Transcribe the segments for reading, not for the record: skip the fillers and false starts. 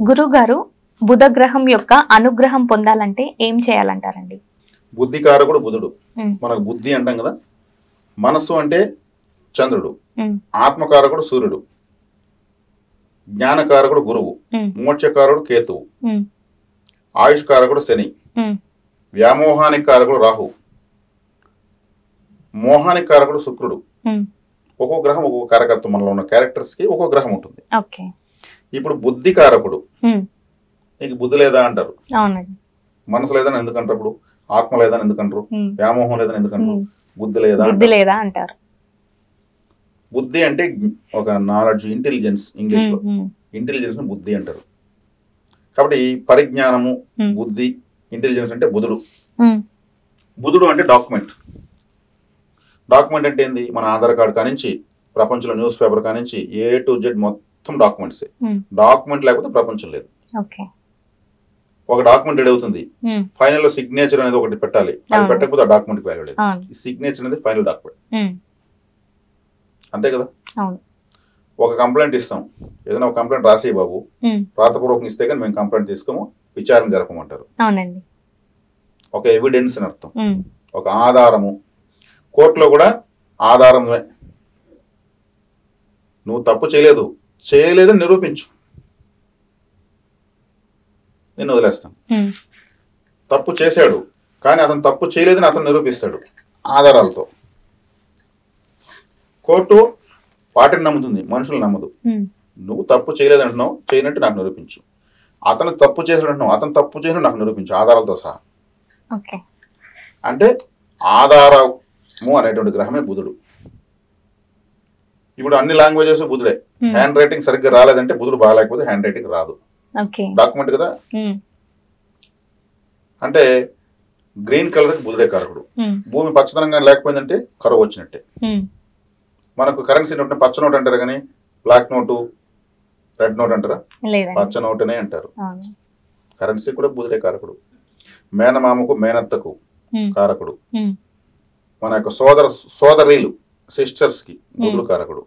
గురువు గారు బుధ గ్రహం యొక్క అనుగ్రహం పొందాలంటే ఏం చేయాలంటారండి? బుద్ధికారకుడు బుధుడు. మనకు బుద్ధి అంటాం కదా. మనస్సు అంటే చంద్రుడు, ఆత్మకారకుడు సూర్యుడు, జ్ఞానకారకుడు గురువు, మోక్షకారకుడు కేతువు, ఆయుష్కారకుడు శని, వ్యామోహానికి కారకుడు రాహు, మోహానికి కారకుడు శుక్రుడు. ఒక్కో గ్రహం ఒక్కొక్క కారకత్వం, మనలో ఉన్న క్యారెక్టర్స్ కి ఒక్కో గ్రహం ఉంటుంది. ఇప్పుడు బుద్ధి కారకుడు. నీకు బుద్ధి లేదా అంటారు, మనసు లేదని ఎందుకంటారు, ఇప్పుడు ఆత్మ లేదని ఎందుకంటారు, వ్యామోహం లేదని ఎందుకంటారు, బుద్ధి లేదా అంటారు. బుద్ధి అంటే ఒక నాలెడ్జ్, ఇంటెలిజెన్స్. ఇంగ్లీష్ లో ఇంటెలిజెన్స్ బుద్ధి అంటారు. కాబట్టి పరిజ్ఞానము, బుద్ధి, ఇంటెలిజెన్స్ అంటే బుధుడు. బుధుడు అంటే డాక్యుమెంట్. డాక్యుమెంట్ అంటే ఏంది? మన ఆధార్ కార్డు కానించి ప్రపంచంలో న్యూస్ పేపర్ కానించి A to Z మొత్తం డాక్యుమెంట్స్. డాక్యుమెంట్ లేకపోతే ప్రపంచం లేదు. ఒక డాక్యుమెంట్ రెడీ అవుతుంది, ఫైనల్ లో సిగ్నేచర్ అనేది ఒకటి పెట్టాలి. అది పెట్టకపోతే ఆ డాక్యుమెంట్ వాల్యూ లేదు. ఈ సిగ్నేచర్ అనేది ఫైనల్ డాక్యుమెంట్, అంతే కదా. ఒక కంప్లైంట్ ఇస్తాం, ఏదైనా ఒక కంప్లైంట్ రాసి బాబు రాతపూర్వకం ఇస్తే కానీ మేము కంప్లైంట్ తీసుకోము, విచారణ జరపమంటారు. ఒక ఎవిడెన్స్ అని అర్థం, ఒక ఆధారము. కోర్టులో కూడా ఆధారమే. నువ్వు తప్పు చేయలేదని నిరూపించు, నేను వదిలేస్తాను. తప్పు చేశాడు కానీ అతను తప్పు చేయలేదని అతను నిరూపిస్తాడు ఆధారాలతో. కోర్టు వాటిని నమ్ముతుంది, మనుషులు నమ్మదు. నువ్వు తప్పు చేయలేదంటున్నావు, చేయనట్టు నాకు నిరూపించు. అతను తప్పు చేసినట్టు అతను తప్పు చేసినట్టు నాకు నిరూపించు ఆధారాలతో సహా. అంటే ఆధారము అనేటువంటి గ్రహమే బుధుడు. ఇప్పుడు అన్ని లాంగ్వేజెస్ బుధుడే. హ్యాండ్ రైటింగ్ సరిగ్గా రాలేదంటే బుధుడు బాగాలేకపోతే హ్యాండ్ రైటింగ్ రాదు, డాక్యుమెంట్ కదా. అంటే గ్రీన్ కలర్ బుధుడే కారకుడు. భూమి పచ్చదనంగా లేకపోయిందంటే కరువు వచ్చినట్టే. మనకు కరెన్సీ నోట్ పచ్చ నోట్ అంటారు కానీ బ్లాక్ నోటు, రెడ్ నోట్ అంటారా? పచ్చ నోటునే అంటారు. కరెన్సీ కూడా బుధుడే కారకుడు. మేనమామకు, మేనత్తకు కారకుడు. మన యొక్క సోదరీలు, సిస్టర్స్ కి బుధుడు కారకుడు.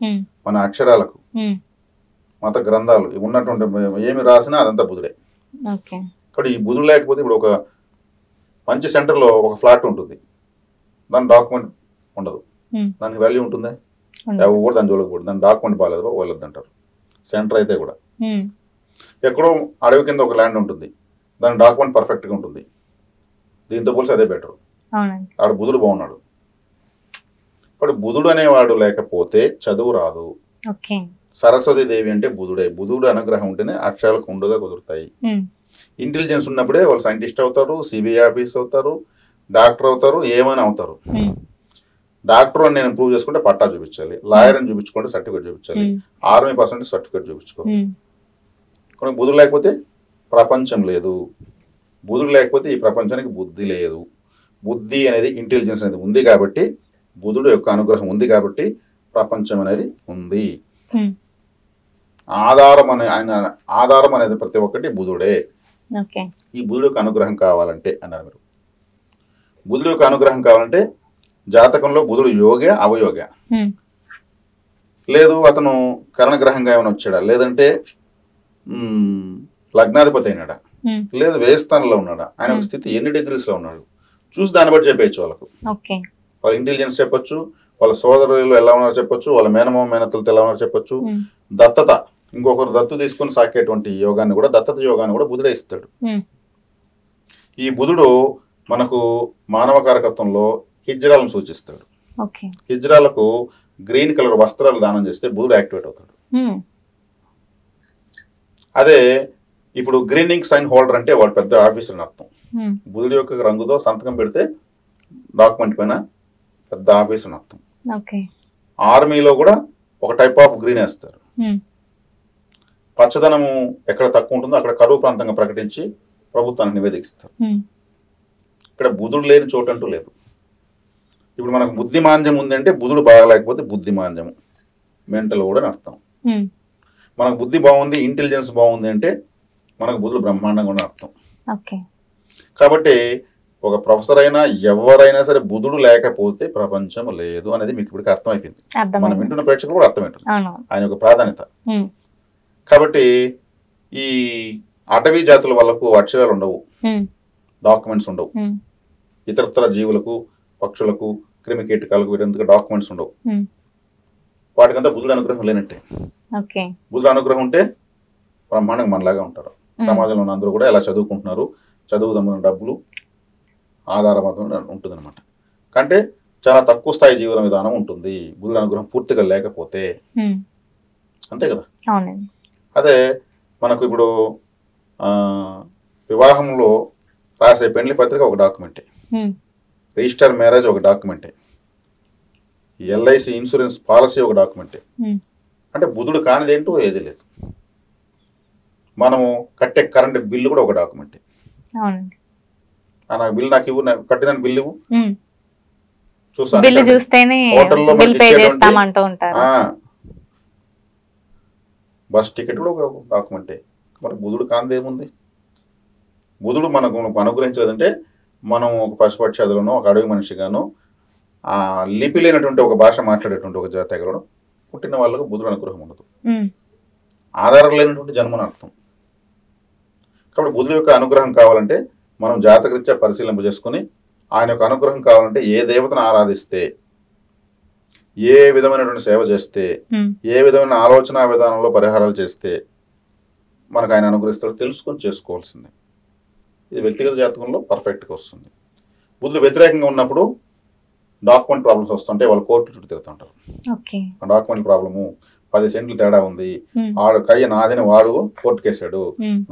మన అక్షరాలకు, మత గ్రంథాలు ఉన్నటువంటి ఏమి రాసినా అదంతా బుధుడే. కాబట్టి ఈ బుధుడు లేకపోతే ఇప్పుడు ఒక మంచి సెంటర్ లో ఒక ఫ్లాట్ ఉంటుంది, దాని డాక్యుమెంట్ ఉండదు, దానికి వాల్యూ ఉంటుందా? ఎవరు దాని జోలికి కూడా, దాని డాక్యుమెంట్ బాగాలేదు వాళ్ళొద్దు అంటారు. సెంటర్ అయితే కూడా ఎక్కడో అడవి కింద ఒక ల్యాండ్ ఉంటుంది, దాని డాక్యుమెంట్ పర్ఫెక్ట్ గా ఉంటుంది, దీంతో పోలిసి అదే బెటర్. ఆడ బుధుడు బాగున్నాడు. ఇప్పుడు బుధుడు అనేవాడు లేకపోతే చదువు రాదు. సరస్వతి దేవి అంటే బుధుడే. బుధుడు అనుగ్రహం ఉంటేనే అక్షరాలు కుండుగా కుదురుతాయి. ఇంటెలిజెన్స్ ఉన్నప్పుడే వాళ్ళు సైంటిస్ట్ అవుతారు, సిబిఐ ఆఫీస్ అవుతారు, డాక్టర్ అవుతారు, ఏమైనా అవుతారు. డాక్టర్ అని నేను ప్రూవ్ చేసుకుంటే పట్టా చూపించాలి, లాయర్ అని చూపించుకుంటే సర్టిఫికేట్ చూపించాలి, ఆర్మీ పర్సెంట్ సర్టిఫికేట్ చూపించుకోవాలి. కానీ బుధుడు లేకపోతే ప్రపంచం లేదు. బుధుడు లేకపోతే ఈ ప్రపంచానికి బుద్ధి లేదు. బుద్ధి అనేది, ఇంటెలిజెన్స్ అనేది ఉంది కాబట్టి, బుధుడు యొక్క అనుగ్రహం ఉంది కాబట్టి ప్రపంచం అనేది ఉంది. ఆధారం అనేది ప్రతి ఒక్కటి బుధుడే. ఈ బుధుడు యొక్క అనుగ్రహం కావాలంటే అన్నారు మీరు. బుధుడు యొక్క అనుగ్రహం కావాలంటే జాతకంలో బుధుడు యోగ్య, అవయోగ్య, లేదు అతను కరణగ్రహంగా ఏమైనా వచ్చాడా, లేదంటే లగ్నాధిపతి అయినాడా, లేదు వ్యయస్థానంలో ఉన్నాడా, ఆయన ఒక స్థితి ఎన్ని డిగ్రీస్ లో ఉన్నాడు చూసి దాన్ని బట్టి చెప్పచ్చు. వాళ్ళకు వాళ్ళ ఇంటెలిజెన్స్ చెప్పొచ్చు, వాళ్ళ సోదరులు ఎలా ఉన్నారో చెప్పొచ్చు, వాళ్ళ మేనమామ మేనత్తలతో ఎలా ఉన్నారో చెప్పొచ్చు. దత్తత, ఇంకొకరు దత్తు తీసుకుని సాకేటువంటి యోగాన్ని కూడా, దత్తత యోగాన్ని కూడా బుధుడే ఇస్తాడు. ఈ బుధుడు మనకు మానవ కారకత్వంలో హిజ్రాలను సూచిస్తాడు. హిజ్రాలకు గ్రీన్ కలర్ వస్త్రాలు దానం చేస్తే బుధుడు యాక్టివేట్ అవుతాడు. అదే ఇప్పుడు గ్రీనింగ్ సైన్ హోల్డర్ అంటే వాడు పెద్ద ఆఫీసర్ అని అర్థం. బుధుడు యొక్క రంగుతో సంతకం పెడితే డాక్యుమెంట్ పైన పెద్ద ఆఫీసర్ అని అర్థం. ఆర్మీలో కూడా ఒక టైప్ ఆఫ్ గ్రీన్ వేస్తారు. పచ్చదనము ఎక్కడ తక్కువ ఉంటుందో అక్కడ కరువు ప్రాంతంగా ప్రకటించి ప్రభుత్వాన్ని నివేదిస్తారు. ఇక్కడ బుధుడు లేని చోటు అంటూ లేదు. ఇప్పుడు మనకు బుద్ధిమాంద్యం ఉందంటే బుధుడు బాగలేకపోతే బుద్ధిమాంద్యము, మెంటల్ కూడా అని అర్థం. మనకు బుద్ధి బాగుంది, ఇంటెలిజెన్స్ బాగుంది అంటే మనకు బుధుడు బ్రహ్మాండంగా కూడా అర్థం. కాబట్టి ఒక ప్రొఫెసర్ అయినా ఎవరైనా సరే బుధుడు లేకపోతే ప్రపంచం లేదు అనేది మీకు ఇప్పటికి అర్థమైపోయింది. మనం వింటున్న ప్రేక్షకులు కూడా అర్థమైంటుంది ఆయన యొక్క ప్రాధాన్యత. కాబట్టి ఈ అటవీ జాతుల వాళ్ళకు అక్షరాలు ఉండవు, డాక్యుమెంట్స్ ఉండవు. ఇతరతర జీవులకు, పక్షులకు, క్రిమి కీటకాలకు వీటందుకు డాక్యుమెంట్స్ ఉండవు. వాటికంతా బుధుడు అనుగ్రహం లేనట్టే. బుధుడు అనుగ్రహం ఉంటే బ్రహ్మాండంగా మనలాగా ఉంటారు. సమాజంలో ఉన్న అందరూ కూడా ఎలా చదువుకుంటున్నారు, చదువు సంబంధించిన డబ్బులు ఆధారమాత్రం ఉంటుంది అనమాట. కంటే చాలా తక్కువ స్థాయి జీవన విధానం ఉంటుంది బుధుడు అనుగ్రహం పూర్తిగా లేకపోతే. అంతే కదా. అదే మనకు ఇప్పుడు వివాహంలో రాసే పెళ్లి పత్రిక ఒక డాక్యుమెంటే, రిజిస్టర్ మ్యారేజ్ ఒక డాక్యుమెంటే, ఎల్ఐసి ఇన్సూరెన్స్ పాలసీ ఒక డాక్యుమెంటే. అంటే బుధుడు కానిది ఏంటో ఏది లేదు. మనము కట్టే కరెంట్ బిల్లు కూడా ఒక డాక్యుమెంటే. నాకు బిల్లు నాకు ఇవ్వు, కట్టిన బిల్లు ఇవ్వు, హోటల్లో బస్ టికెట్ కూడా ఒక డాక్యుమెంటే. మరి బుధుడు కానిది ఏముంది? బుధుడు మనకు అనుగ్రహించదంటే మనం ఒక పశుపక్షాదులను, ఒక అడవి మనిషిగాను, లిపి లేనటువంటి ఒక భాష మాట్లాడేటువంటి ఒక తెగలను పుట్టిన వాళ్ళకు బుధుడు అనుగ్రహం ఉండదు. ఆధారం లేనటువంటి జన్మని అర్థం. కాబట్టి బుధుడు యొక్క అనుగ్రహం కావాలంటే మనం జాతకరీత్యా పరిశీలింప చేసుకుని ఆయన యొక్క అనుగ్రహం కావాలంటే ఏ దేవతను ఆరాధిస్తే, ఏ విధమైనటువంటి సేవ చేస్తే, ఏ విధమైన ఆలోచన విధానంలో పరిహారాలు చేస్తే మనకు ఆయన అనుగ్రహిస్తాడో తెలుసుకొని చేసుకోవాల్సిందే. ఇది వ్యక్తిగత జాతకంలో పర్ఫెక్ట్గా వస్తుంది. బుధుడు వ్యతిరేకంగా ఉన్నప్పుడు డాక్యుమెంట్ ప్రాబ్లమ్స్ వస్తుంటాయి, వాళ్ళు కోర్టు చుట్టూ తిరుగుతుంటారు. డాక్యుమెంట్ ప్రాబ్లము 10 సెంట్లు తేడా ఉంది, వాడు కయ్య నాదిని వాడు కోర్టుకేసాడు,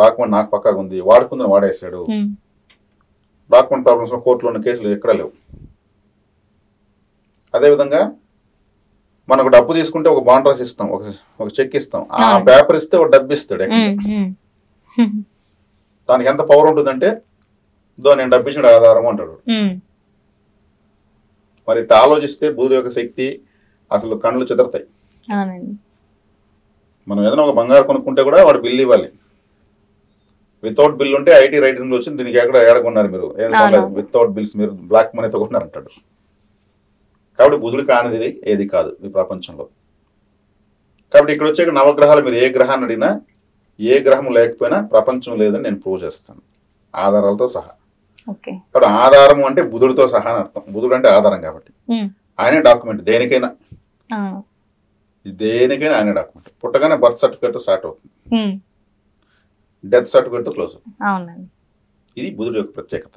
డాక్యుమెంట్ నాకు పక్కాగా ఉంది, వాడుకుందని వాడేసాడు. డాక్యుమెంట్ ప్రాబ్లమ్స్ కోర్టులో ఉన్న కేసులు ఎక్కడ లేవు. అదేవిధంగా మనకు డబ్బు తీసుకుంటే ఒక బాండ్ రాసి ఇస్తాం, ఒక చెక్ ఇస్తాం, ఆ పేపర్ ఇస్తే ఒక డబ్బు ఇస్తాడు. దానికి ఎంత పవర్ ఉంటుందంటే నేను డబ్బు ఇచ్చిన ఆధారం అంటాడు. మరి ఇట్లా ఆలోచిస్తే బుధుడు యొక్క శక్తి అసలు కళ్ళు చెదరతాయి. మనం ఏదైనా ఒక బంగారు కొనుక్కుంటే కూడా వాడు బిల్లు ఇవ్వాలి. వితౌట్ బిల్ ఉంటే ఐటీ రైటింగ్ వచ్చింది, దీనికి ఎక్కడ ఏడకున్నారు మీరు, ఏం కొనలేదు, వితౌట్ బిల్స్ మీరు బ్లాక్ మనీతో కొన్నారంటాడు. కాబట్టి బుధుడు కానిది ఏది కాదు ఈ ప్రపంచంలో. కాబట్టి ఇక్కడ వచ్చే నవగ్రహాలు మీరు ఏ గ్రహాన్ని అడిగినా, ఏ గ్రహం లేకపోయినా ప్రపంచం లేదని నేను ప్రూవ్ చేస్తాను ఆధారాలతో సహా. కాబట్టి ఆధారము అంటే బుధుడితో సహా అని అర్థం. బుధుడు అంటే ఆధారం కాబట్టి ఆయనే డాక్యుమెంట్. దేనికైనా ఆయనే డాక్యుమెంట్. పుట్టగానే బర్త్ సర్టిఫికేట్ స్టార్ట్ అవుతుంది, డెత్ సర్టిఫికేట్ తో క్లోజ్ అవుతుంది. ఇది బుధుడు యొక్క ప్రత్యేకత.